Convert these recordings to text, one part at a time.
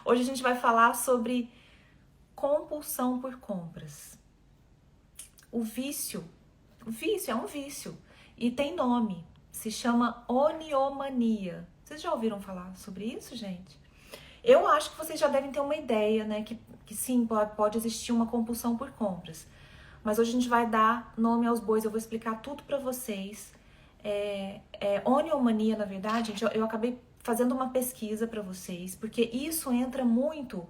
Hoje a gente vai falar sobre compulsão por compras. O vício é um vício e tem nome, se chama oniomania. Vocês já ouviram falar sobre isso, gente? Eu acho que vocês já devem ter uma ideia, né, que sim, pode existir uma compulsão por compras. Mas hoje a gente vai dar nome aos bois, eu vou explicar tudo pra vocês. Oniomania, na verdade, gente, eu acabei fazendo uma pesquisa pra vocês, porque isso entra muito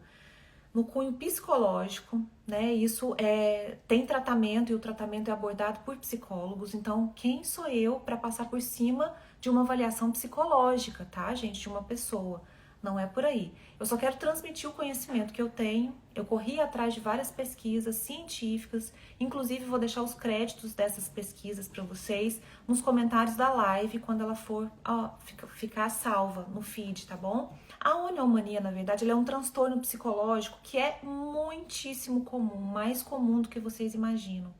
no cunho psicológico, né? Isso tem tratamento e o tratamento é abordado por psicólogos. Então, quem sou eu para passar por cima de uma avaliação psicológica, tá, gente, de uma pessoa? Não é por aí. Eu só quero transmitir o conhecimento que eu tenho. Eu corri atrás de várias pesquisas científicas, inclusive vou deixar os créditos dessas pesquisas para vocês nos comentários da live quando ela for ficar salva no feed, tá bom? A oniomania, na verdade, é um transtorno psicológico que é muitíssimo comum, mais comum do que vocês imaginam.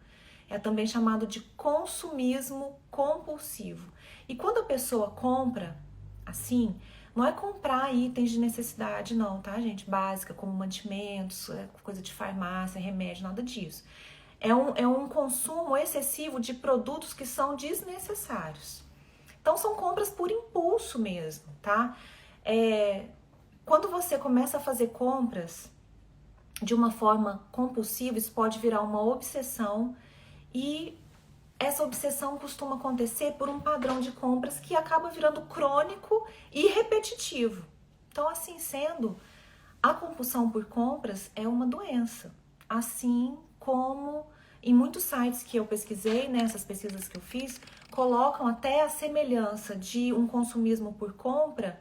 É também chamado de consumismo compulsivo. E quando a pessoa compra assim, não é comprar itens de necessidade não, tá, gente? Básica, como mantimentos, coisa de farmácia, remédio, nada disso. É um consumo excessivo de produtos que são desnecessários. Então, são compras por impulso mesmo, tá? Quando você começa a fazer compras de uma forma compulsiva, isso pode virar uma obsessão e essa obsessão costuma acontecer por um padrão de compras que acaba virando crônico e repetitivo. Então, assim sendo, a compulsão por compras é uma doença. Assim como em muitos sites que eu pesquisei, nessas pesquisas que eu fiz, colocam até a semelhança de um consumismo por compra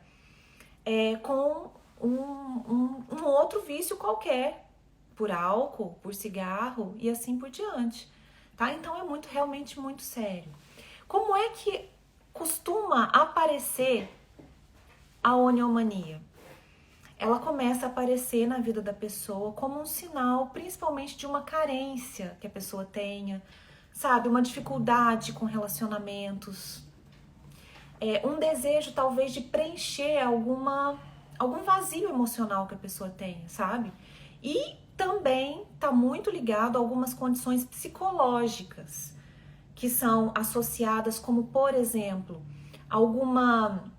com um outro vício qualquer, por álcool, por cigarro e assim por diante. Tá? Então é realmente muito sério. Como é que costuma aparecer a oniomania? Ela começa a aparecer na vida da pessoa como um sinal, principalmente de uma carência que a pessoa tenha, sabe? Uma dificuldade com relacionamentos, um desejo talvez de preencher algum vazio emocional que a pessoa tenha, sabe? E também está muito ligado a algumas condições psicológicas que são associadas, como, por exemplo, alguma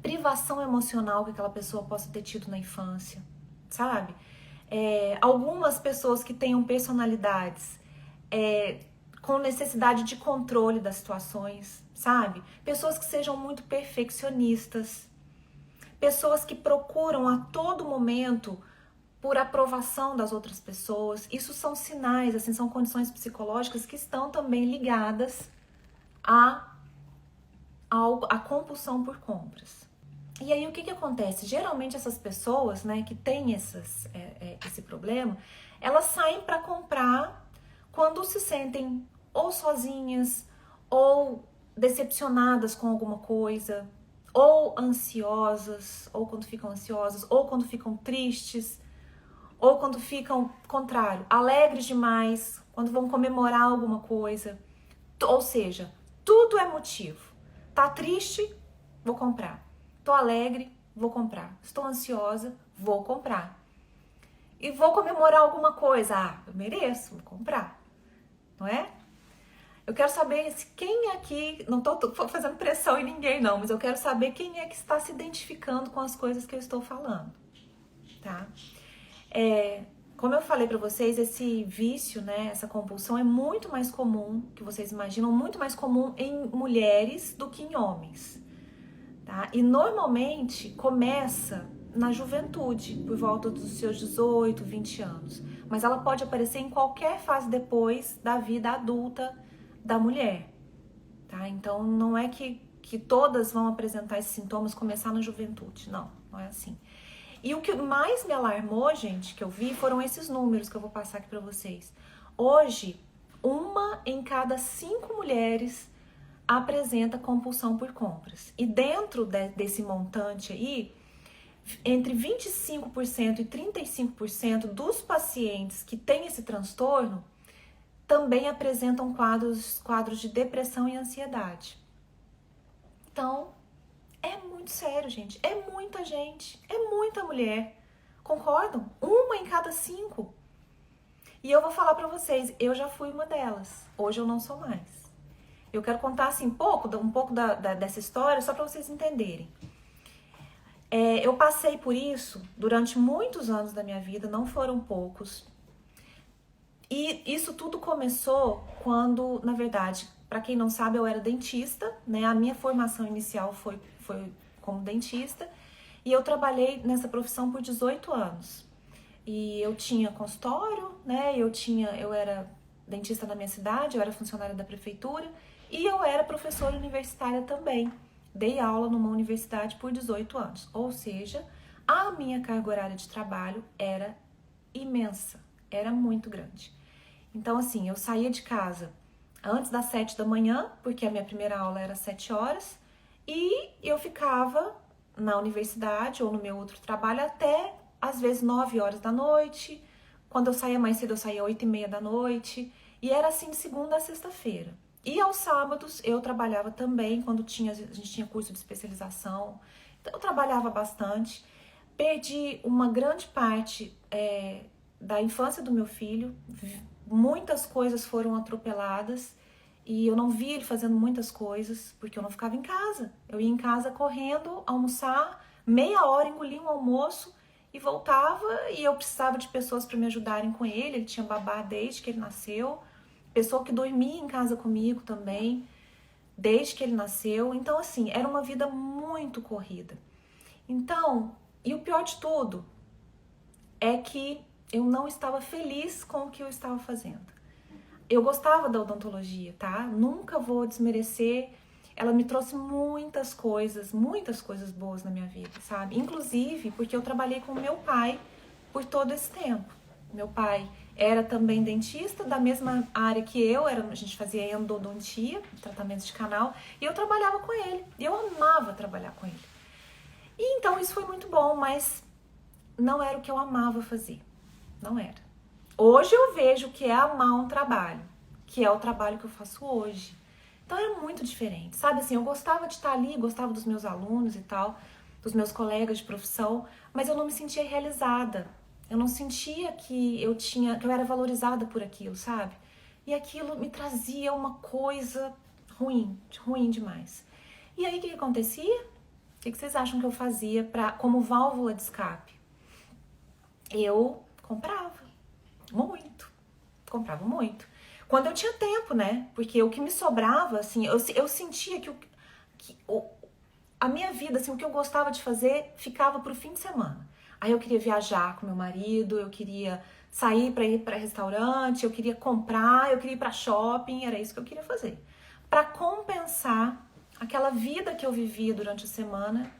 privação emocional que aquela pessoa possa ter tido na infância, sabe? Algumas pessoas que tenham personalidades com necessidade de controle das situações, sabe? Pessoas que sejam muito perfeccionistas, pessoas que procuram a todo momento por aprovação das outras pessoas. Isso são sinais, assim, são condições psicológicas que estão também ligadas à compulsão por compras. E aí o que acontece? Geralmente essas pessoas, né, que têm esse problema, elas saem para comprar quando se sentem ou sozinhas, ou decepcionadas com alguma coisa, ou ansiosas, ou quando ficam ansiosas, ou quando ficam tristes, ou quando ficam, contrário, alegres demais, quando vão comemorar alguma coisa. Ou seja, tudo é motivo. Tá triste? Vou comprar. Tô alegre? Vou comprar. Estou ansiosa? Vou comprar. E vou comemorar alguma coisa? Ah, eu mereço, vou comprar. Não é? Eu quero saber se quem aqui, não tô fazendo pressão em ninguém não, mas eu quero saber quem é que está se identificando com as coisas que eu estou falando, tá? Como eu falei pra vocês, esse vício, né, essa compulsão é muito mais comum, que vocês imaginam, muito mais comum em mulheres do que em homens, tá? E normalmente começa na juventude, por volta dos seus 18, 20 anos. Mas ela pode aparecer em qualquer fase depois da vida adulta da mulher, tá? Então não é que todas vão apresentar esses sintomas, começar na juventude, não é assim. E o que mais me alarmou, gente, que eu vi, foram esses números que eu vou passar aqui pra vocês. Hoje, 1 em cada 5 mulheres apresenta compulsão por compras. E dentro desse montante aí, entre 25% e 35% dos pacientes que têm esse transtorno também apresentam quadros de depressão e ansiedade. Então, é muito sério, gente. É muita gente, é muita mulher. Concordam? Uma em cada 5. E eu vou falar pra vocês, eu já fui uma delas. Hoje eu não sou mais. Eu quero contar assim um pouco dessa história só pra vocês entenderem. Eu passei por isso durante muitos anos da minha vida, não foram poucos. E isso tudo começou quando, na verdade, para quem não sabe, eu era dentista, né? A minha formação inicial foi como dentista e eu trabalhei nessa profissão por 18 anos. E eu tinha consultório, né? Eu era dentista na minha cidade, eu era funcionária da prefeitura e eu era professora universitária também. Dei aula numa universidade por 18 anos, ou seja, a minha carga horária de trabalho era imensa, era muito grande. Então, assim, eu saía de casa antes das 7 da manhã, porque a minha primeira aula era às 7 horas, e eu ficava na universidade ou no meu outro trabalho até, às vezes, 9 horas da noite. Quando eu saía mais cedo, eu saía 8h30 da noite, e era assim de segunda a sexta-feira. E aos sábados eu trabalhava também, quando a gente tinha curso de especialização, então eu trabalhava bastante. Perdi uma grande parte da infância do meu filho, muitas coisas foram atropeladas e eu não vi ele fazendo muitas coisas porque eu não ficava em casa. Eu ia em casa correndo, almoçar, meia hora engolia um almoço e voltava, e eu precisava de pessoas para me ajudarem com ele. Ele tinha babá desde que ele nasceu, pessoa que dormia em casa comigo também desde que ele nasceu. Então, assim, era uma vida muito corrida. Então, e o pior de tudo é que eu não estava feliz com o que eu estava fazendo. Eu gostava da odontologia, tá? Nunca vou desmerecer. Ela me trouxe muitas coisas boas na minha vida, sabe? Inclusive porque eu trabalhei com meu pai por todo esse tempo. Meu pai era também dentista, da mesma área que eu, a gente fazia endodontia, tratamentos de canal, e eu trabalhava com ele. E eu amava trabalhar com ele. E então isso foi muito bom, mas não era o que eu amava fazer. Não era. Hoje eu vejo que é amar um trabalho, que é o trabalho que eu faço hoje. Então é muito diferente, sabe? Assim, eu gostava de estar ali, gostava dos meus alunos e tal, dos meus colegas de profissão, mas eu não me sentia realizada. Eu não sentia que eu era valorizada por aquilo, sabe? E aquilo me trazia uma coisa ruim demais. E aí o que acontecia? O que vocês acham que eu fazia como válvula de escape? Eu comprava muito. Quando eu tinha tempo, né? Porque o que me sobrava, assim, eu sentia a minha vida, assim, o que eu gostava de fazer ficava pro fim de semana. Aí eu queria viajar com meu marido, eu queria sair para ir para restaurante, eu queria comprar, eu queria ir para shopping, era isso que eu queria fazer. Para compensar aquela vida que eu vivia durante a semana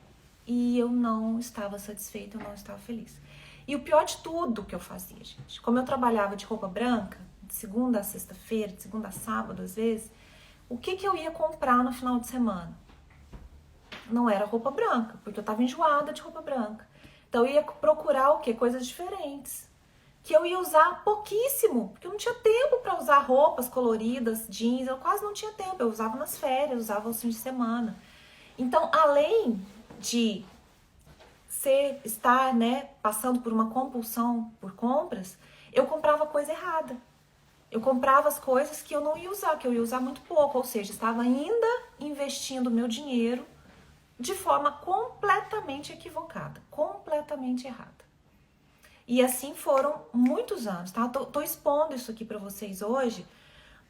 e eu não estava satisfeita, eu não estava feliz. E o pior de tudo que eu fazia, gente, como eu trabalhava de roupa branca, de segunda a sexta-feira, de segunda a sábado às vezes, o que eu ia comprar no final de semana? Não era roupa branca, porque eu estava enjoada de roupa branca. Então eu ia procurar o quê? Coisas diferentes. Que eu ia usar pouquíssimo, porque eu não tinha tempo para usar roupas coloridas, jeans, eu quase não tinha tempo. Eu usava nas férias, usava aos fins de semana. Então, além de estar, né, passando por uma compulsão por compras, eu comprava coisa errada. Eu comprava as coisas que eu não ia usar, que eu ia usar muito pouco, ou seja, estava ainda investindo meu dinheiro de forma completamente equivocada, completamente errada. E assim foram muitos anos, tá? Tô expondo isso aqui para vocês hoje,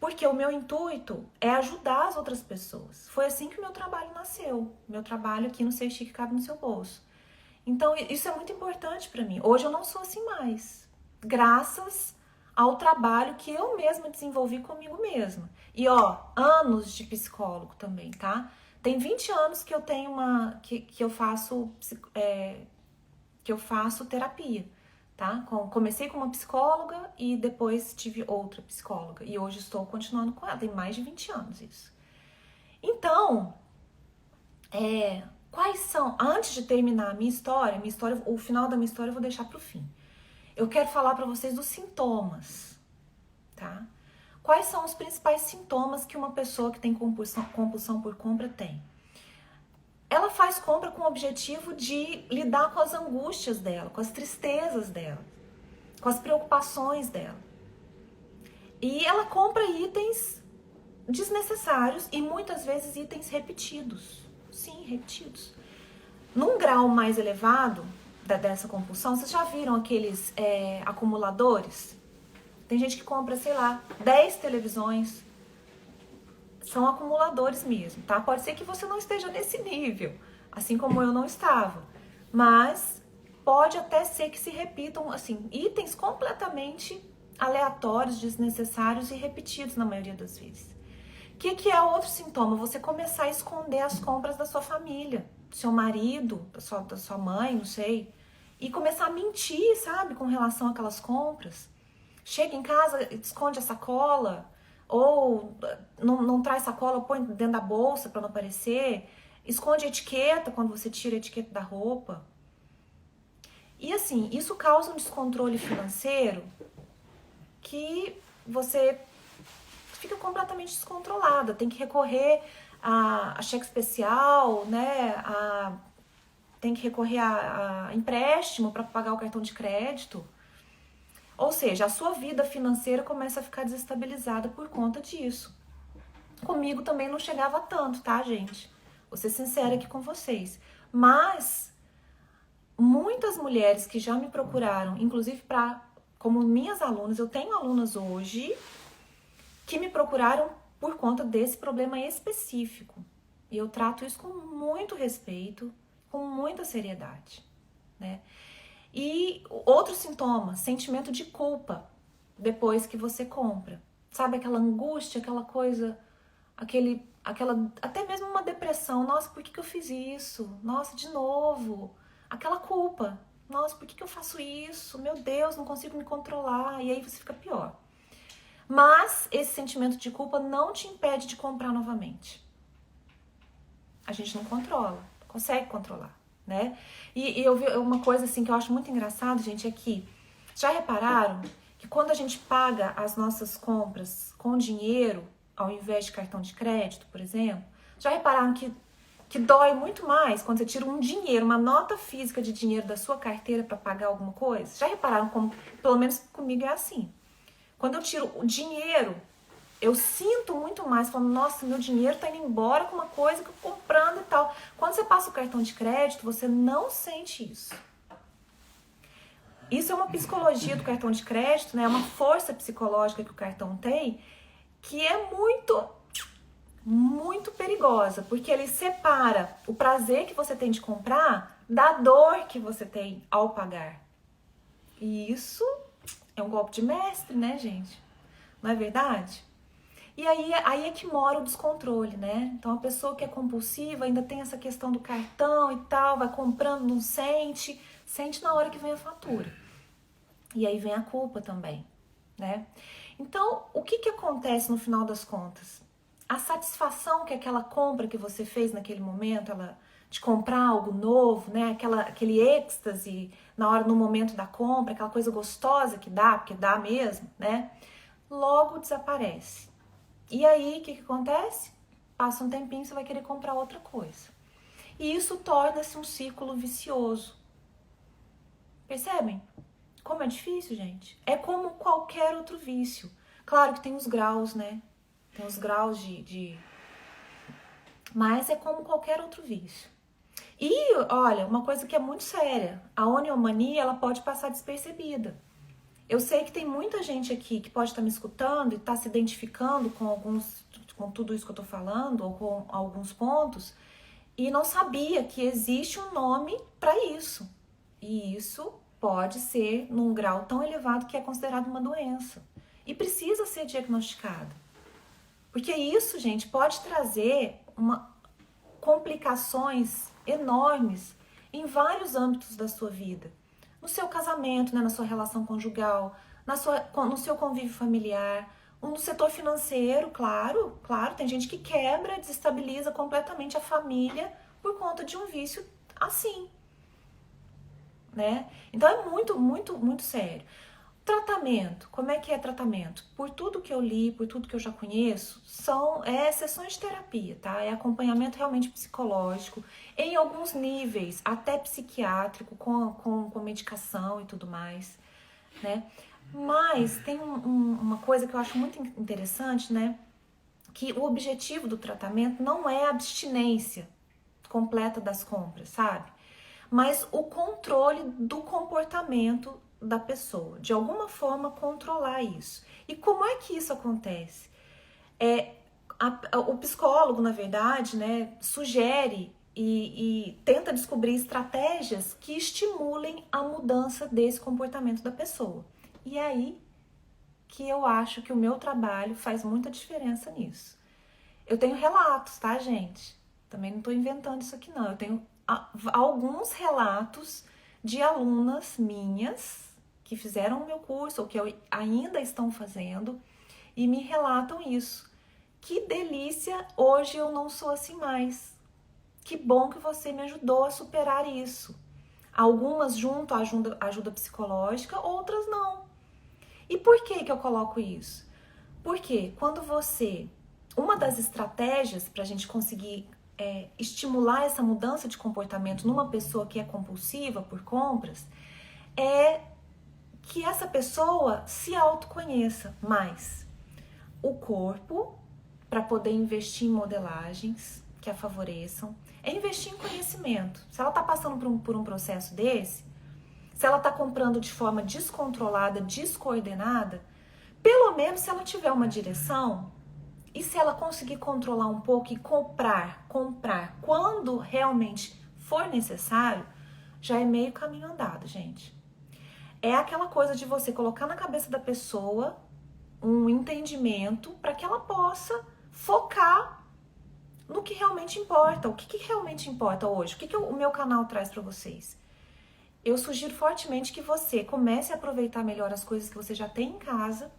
porque o meu intuito é ajudar as outras pessoas. Foi assim que o meu trabalho nasceu. Meu trabalho aqui no Ser Chique Cabe no Seu Bolso. Então, isso é muito importante para mim. Hoje eu não sou assim mais, graças ao trabalho que eu mesma desenvolvi comigo mesma. E ó, anos de psicólogo também, tá? Tem 20 anos que eu tenho que eu faço terapia, tá? Comecei com uma psicóloga e depois tive outra psicóloga. E hoje estou continuando com ela, tem mais de 20 anos isso. Então, quais são, antes de terminar a minha história, o final da minha história eu vou deixar pro fim. Eu quero falar para vocês dos sintomas, tá? Quais são os principais sintomas que uma pessoa que tem compulsão por compra tem? ela faz compra com o objetivo de lidar com as angústias dela, com as tristezas dela, com as preocupações dela. E ela compra itens desnecessários e muitas vezes itens repetidos. Sim, repetidos. Num grau mais elevado dessa compulsão, vocês já viram aqueles acumuladores? Tem gente que compra, sei lá, 10 televisões. São acumuladores mesmo, tá? Pode ser que você não esteja nesse nível, assim como eu não estava. Mas pode até ser que se repitam, assim, itens completamente aleatórios, desnecessários e repetidos na maioria das vezes. O que é outro sintoma? Você começar a esconder as compras da sua família, do seu marido, da sua mãe, não sei. E começar a mentir, sabe, com relação àquelas compras. Chega em casa, esconde a sacola, ou não traz sacola, põe dentro da bolsa para não aparecer. Esconde a etiqueta quando você tira a etiqueta da roupa. E assim, isso causa um descontrole financeiro que você fica completamente descontrolada. Tem que recorrer a cheque especial, né? Tem que recorrer a empréstimo para pagar o cartão de crédito. Ou seja, a sua vida financeira começa a ficar desestabilizada por conta disso. Comigo também não chegava tanto, tá, gente? Vou ser sincera aqui com vocês. Mas muitas mulheres que já me procuraram, inclusive como minhas alunas, eu tenho alunas hoje que me procuraram por conta desse problema específico. E eu trato isso com muito respeito, com muita seriedade, né? E outro sintoma, sentimento de culpa depois que você compra. Sabe aquela angústia, aquela coisa, aquela até mesmo uma depressão. Nossa, por que eu fiz isso? Nossa, de novo. Aquela culpa. Nossa, por que eu faço isso? Meu Deus, não consigo me controlar. E aí você fica pior. Mas esse sentimento de culpa não te impede de comprar novamente. A gente não controla, consegue controlar, né? E eu vi uma coisa assim que eu acho muito engraçado, gente, é que já repararam que quando a gente paga as nossas compras com dinheiro, ao invés de cartão de crédito, por exemplo, já repararam que dói muito mais quando você tira um dinheiro, uma nota física de dinheiro da sua carteira para pagar alguma coisa? Já repararam como, pelo menos comigo é assim. Quando eu tiro o dinheiro, eu sinto muito mais, falando, nossa, meu dinheiro tá indo embora com uma coisa que eu tô comprando e tal. Quando você passa o cartão de crédito, você não sente isso. Isso é uma psicologia do cartão de crédito, né? É uma força psicológica que o cartão tem, que é muito, muito perigosa, porque ele separa o prazer que você tem de comprar da dor que você tem ao pagar. E isso é um golpe de mestre, né, gente? Não é verdade? E aí é que mora o descontrole, né? Então a pessoa que é compulsiva ainda tem essa questão do cartão e tal, vai comprando, não sente na hora que vem a fatura. E aí vem a culpa também, né? Então, o que acontece no final das contas? A satisfação que aquela compra que você fez naquele momento, de comprar algo novo, né? Aquele êxtase no momento da compra, aquela coisa gostosa que dá, porque dá mesmo, né? Logo desaparece. E aí, o que acontece? Passa um tempinho, você vai querer comprar outra coisa. E isso torna-se um ciclo vicioso. Percebem? Como é difícil, gente? É como qualquer outro vício. Claro que tem os graus, né? Tem os graus Mas é como qualquer outro vício. E, olha, uma coisa que é muito séria. A oniomania, ela pode passar despercebida. Eu sei que tem muita gente aqui que pode estar me escutando e estar se identificando com tudo isso que eu estou falando, ou com alguns pontos, e não sabia que existe um nome para isso. E isso pode ser num grau tão elevado que é considerado uma doença. E precisa ser diagnosticado. Porque isso, gente, pode trazer complicações enormes em vários âmbitos da sua vida. No seu casamento, né, na sua relação conjugal, no seu convívio familiar, no setor financeiro, claro, tem gente que quebra, desestabiliza completamente a família por conta de um vício assim, né? Então é muito, muito, muito sério. Tratamento, como é que é tratamento? Por tudo que eu li, por tudo que eu já conheço, são sessões de terapia, tá? É acompanhamento realmente psicológico, em alguns níveis, até psiquiátrico, com medicação e tudo mais, né? Mas tem uma coisa que eu acho muito interessante, né? Que o objetivo do tratamento não é a abstinência completa das compras, sabe? Mas o controle do comportamento da pessoa, de alguma forma controlar isso. E como é que isso acontece? O psicólogo, na verdade, né, sugere e tenta descobrir estratégias que estimulem a mudança desse comportamento da pessoa. E é aí que eu acho que o meu trabalho faz muita diferença nisso. Eu tenho relatos, tá, gente? Também não estou inventando isso aqui, não. Eu tenho alguns relatos de alunas minhas que fizeram o meu curso ou que ainda estão fazendo e me relatam isso. Que delícia, hoje eu não sou assim mais. Que bom que você me ajudou a superar isso. Algumas junto à ajuda psicológica, outras não. E por que eu coloco isso? Porque quando você... Uma das estratégias para a gente conseguir estimular essa mudança de comportamento numa pessoa que é compulsiva por compras é que essa pessoa se autoconheça mais. O corpo, para poder investir em modelagens que a favoreçam, é investir em conhecimento. Se ela está passando por um processo desse, se ela está comprando de forma descontrolada, descoordenada, pelo menos se ela tiver uma direção e se ela conseguir controlar um pouco e comprar quando realmente for necessário, já é meio caminho andado, gente. É aquela coisa de você colocar na cabeça da pessoa um entendimento para que ela possa focar no que realmente importa. O que realmente importa hoje? O que o meu canal traz para vocês? Eu sugiro fortemente que você comece a aproveitar melhor as coisas que você já tem em casa.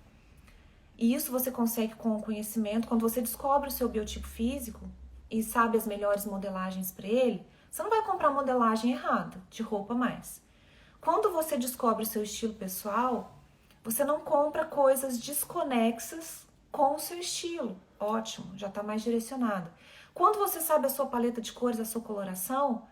E isso você consegue com o conhecimento. Quando você descobre o seu biotipo físico e sabe as melhores modelagens para ele, você não vai comprar modelagem errada de roupa mais. Quando você descobre o seu estilo pessoal, você não compra coisas desconexas com o seu estilo. Ótimo, já está mais direcionado. Quando você sabe a sua paleta de cores, a sua coloração,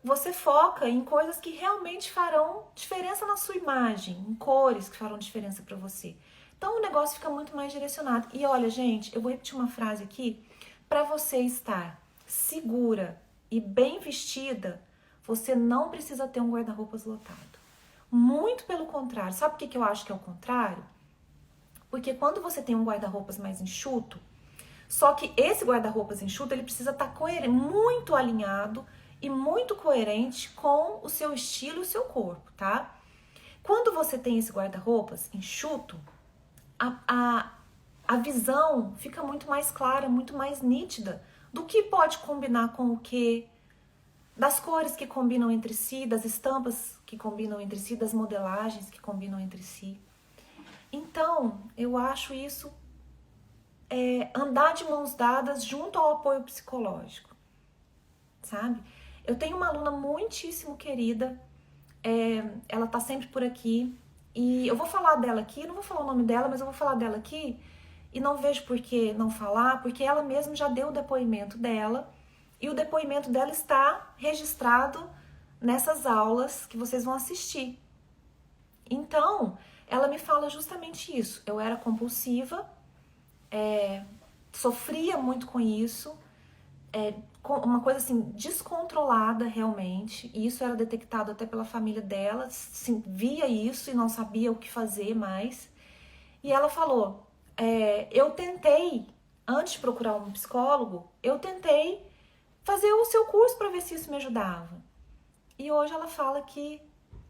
você foca em coisas que realmente farão diferença na sua imagem, em cores que farão diferença para você. Então o negócio fica muito mais direcionado. E olha, gente, eu vou repetir uma frase aqui. Para você estar segura e bem vestida, você não precisa ter um guarda-roupas lotado. Muito pelo contrário. Sabe por que eu acho que é o contrário? Porque quando você tem um guarda-roupas mais enxuto, só que esse guarda-roupas enxuto, ele precisa estar muito alinhado e muito coerente com o seu estilo e o seu corpo, tá? Quando você tem esse guarda-roupas enxuto, a visão fica muito mais clara, muito mais nítida do que pode combinar com o que, das cores que combinam entre si, das estampas que combinam entre si, das modelagens que combinam entre si. Então, eu acho isso andar de mãos dadas junto ao apoio psicológico, sabe? Eu tenho uma aluna muitíssimo querida, ela tá sempre por aqui, e eu vou falar dela aqui, não vou falar o nome dela, mas eu vou falar dela aqui, e não vejo por que não falar, porque ela mesma já deu o depoimento dela, e o depoimento dela está registrado nessas aulas que vocês vão assistir. Então, ela me fala justamente isso. Eu era compulsiva, sofria muito com isso, uma coisa assim, descontrolada realmente, e isso era detectado até pela família dela, assim, via isso e não sabia o que fazer mais. E ela falou, eu tentei, antes de procurar um psicólogo, eu tentei fazer o seu curso para ver se isso me ajudava. E hoje ela fala que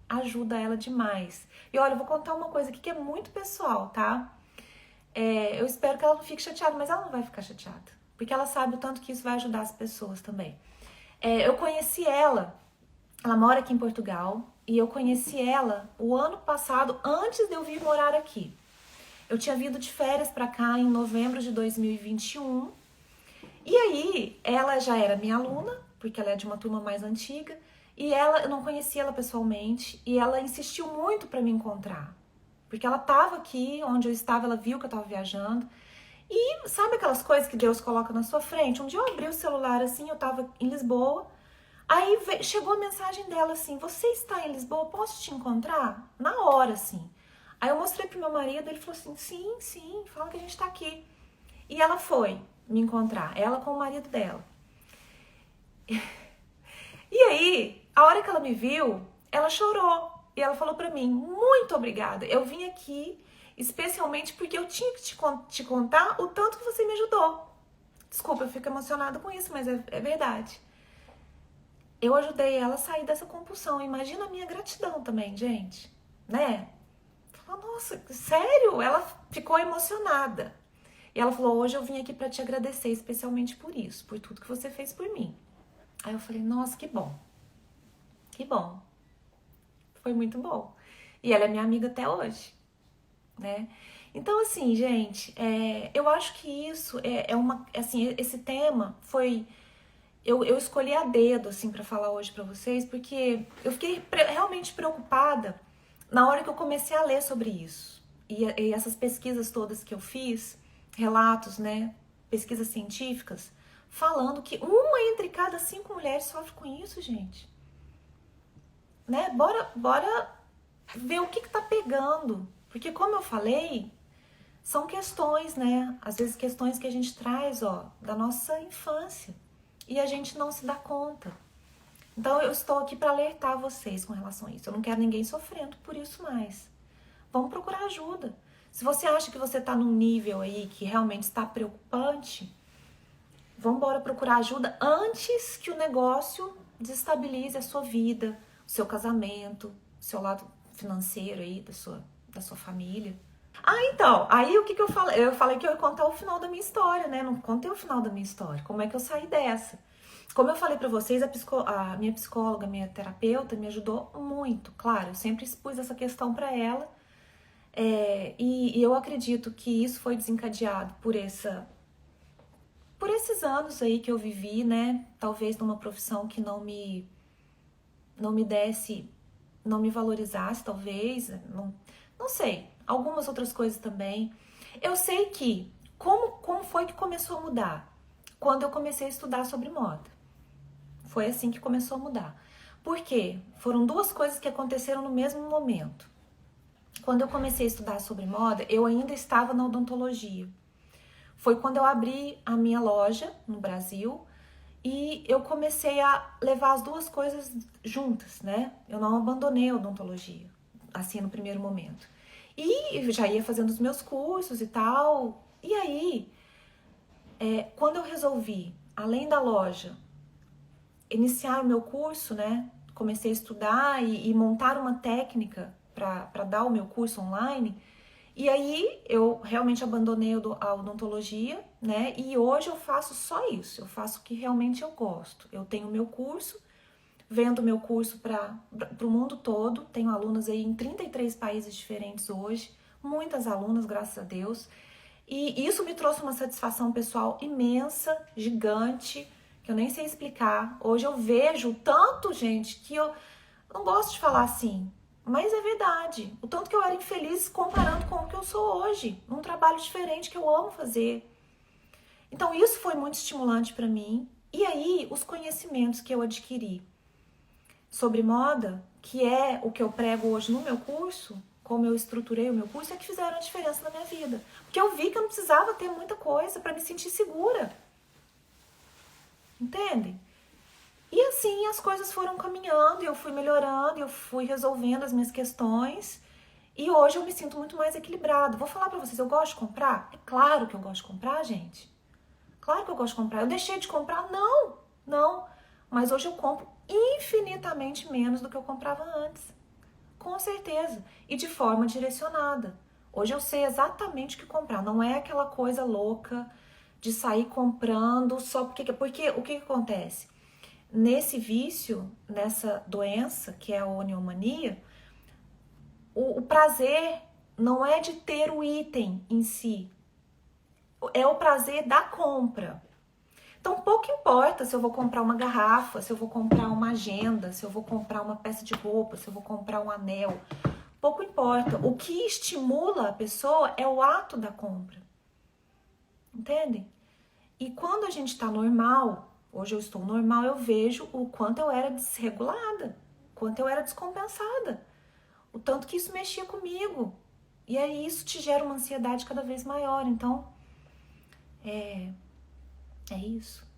ajuda ela demais. E olha, eu vou contar uma coisa aqui que é muito pessoal, tá? Eu espero que ela não fique chateada, mas ela não vai ficar chateada, porque ela sabe o tanto que isso vai ajudar as pessoas também. Eu conheci ela mora aqui em Portugal, e eu conheci ela o ano passado, antes de eu vir morar aqui. Eu tinha vindo de férias pra cá em novembro de 2021, e aí ela já era minha aluna, porque ela é de uma turma mais antiga, e eu não conhecia ela pessoalmente, e ela insistiu muito pra me encontrar. Porque ela tava aqui, onde eu estava, ela viu que eu tava viajando. E sabe aquelas coisas que Deus coloca na sua frente? Um dia eu abri o celular assim, eu tava em Lisboa. Aí chegou a mensagem dela assim: você está em Lisboa? Posso te encontrar? Na hora, assim. Aí eu mostrei pro meu marido, ele falou assim: sim, sim, fala que a gente tá aqui. E ela foi me encontrar, ela com o marido dela. E aí, a hora que ela me viu, ela chorou. E ela falou pra mim: muito obrigada, eu vim aqui especialmente porque eu tinha que te contar o tanto que você me ajudou. Desculpa, eu fico emocionada com isso, mas é verdade. Eu ajudei ela a sair dessa compulsão. Imagina a minha gratidão também, gente, né? Nossa, sério? Ela ficou emocionada. E ela falou: hoje eu vim aqui pra te agradecer especialmente por isso, por tudo que você fez por mim. Aí eu falei: nossa, que bom. Que bom. Foi muito bom. E ela é minha amiga até hoje, né? Então, assim, gente, eu acho que isso é uma... Assim, esse tema foi... Eu escolhi a dedo, assim, pra falar hoje pra vocês, porque eu fiquei realmente preocupada na hora que eu comecei a ler sobre isso. E essas pesquisas todas que eu fiz, relatos, né, pesquisas científicas, falando que uma entre cada 5 mulheres sofre com isso, gente. Né? Bora ver o que tá pegando. Porque, como eu falei, são questões, né? Às vezes questões que a gente traz, ó, da nossa infância. E a gente não se dá conta. Então eu estou aqui para alertar vocês com relação a isso. Eu não quero ninguém sofrendo por isso mais. Vamos procurar ajuda. Se você acha que você está num nível aí que realmente está preocupante, vamos embora procurar ajuda antes que o negócio desestabilize a sua vida, o seu casamento, o seu lado financeiro aí, da sua família. Ah, então, aí o que eu falei? Eu falei que eu ia contar o final da minha história, né? Não contei o final da minha história, como é que eu saí dessa. Como eu falei pra vocês, a minha psicóloga, minha terapeuta me ajudou muito. Claro, eu sempre expus essa questão pra ela. E eu acredito que isso foi desencadeado por esses anos aí que eu vivi, né? Talvez numa profissão que não me desse, não me valorizasse, talvez, não sei. Algumas outras coisas também. Eu sei que, como foi que começou a mudar? Quando eu comecei a estudar sobre moda. Foi assim que começou a mudar. Por quê? Foram 2 coisas que aconteceram no mesmo momento. Quando eu comecei a estudar sobre moda, eu ainda estava na odontologia. Foi quando eu abri a minha loja no Brasil e eu comecei a levar as 2 coisas juntas, né? Eu não abandonei a odontologia, assim, no primeiro momento. E já ia fazendo os meus cursos e tal. E aí, quando eu resolvi, além da loja, iniciar o meu curso, né? Comecei a estudar e montar uma técnica para dar o meu curso online. E aí eu realmente abandonei a odontologia, né? E hoje eu faço só isso, eu faço o que realmente eu gosto. Eu tenho o meu curso, vendo meu curso para o mundo todo, tenho alunas aí em 33 países diferentes hoje, muitas alunas, graças a Deus. E isso me trouxe uma satisfação pessoal imensa, gigante, que eu nem sei explicar. Hoje eu vejo tanto, gente, que eu não gosto de falar assim, mas é verdade. O tanto que eu era infeliz comparando com o que eu sou hoje, num trabalho diferente que eu amo fazer. Então isso foi muito estimulante para mim. E aí, os conhecimentos que eu adquiri sobre moda, que é o que eu prego hoje no meu curso, como eu estruturei o meu curso, é que fizeram a diferença na minha vida. Porque eu vi que eu não precisava ter muita coisa para me sentir segura. Entende? E assim as coisas foram caminhando, eu fui melhorando, eu fui resolvendo as minhas questões. E hoje eu me sinto muito mais equilibrada. Vou falar pra vocês, eu gosto de comprar? É claro que eu gosto de comprar, gente. Claro que eu gosto de comprar. Eu deixei de comprar? Não. Mas hoje eu compro infinitamente menos do que eu comprava antes. Com certeza. E de forma direcionada. Hoje eu sei exatamente o que comprar. Não é aquela coisa louca de sair comprando só porque... Porque o que acontece? Nesse vício, nessa doença, que é a oniomania, o prazer não é de ter o item em si. É o prazer da compra. Então, pouco importa se eu vou comprar uma garrafa, se eu vou comprar uma agenda, se eu vou comprar uma peça de roupa, se eu vou comprar um anel. pouco importa. O que estimula a pessoa é o ato da compra. Entendem? E quando a gente tá normal, hoje eu estou normal, eu vejo o quanto eu era desregulada, o quanto eu era descompensada, o tanto que isso mexia comigo. E aí isso te gera uma ansiedade cada vez maior. Então, é isso.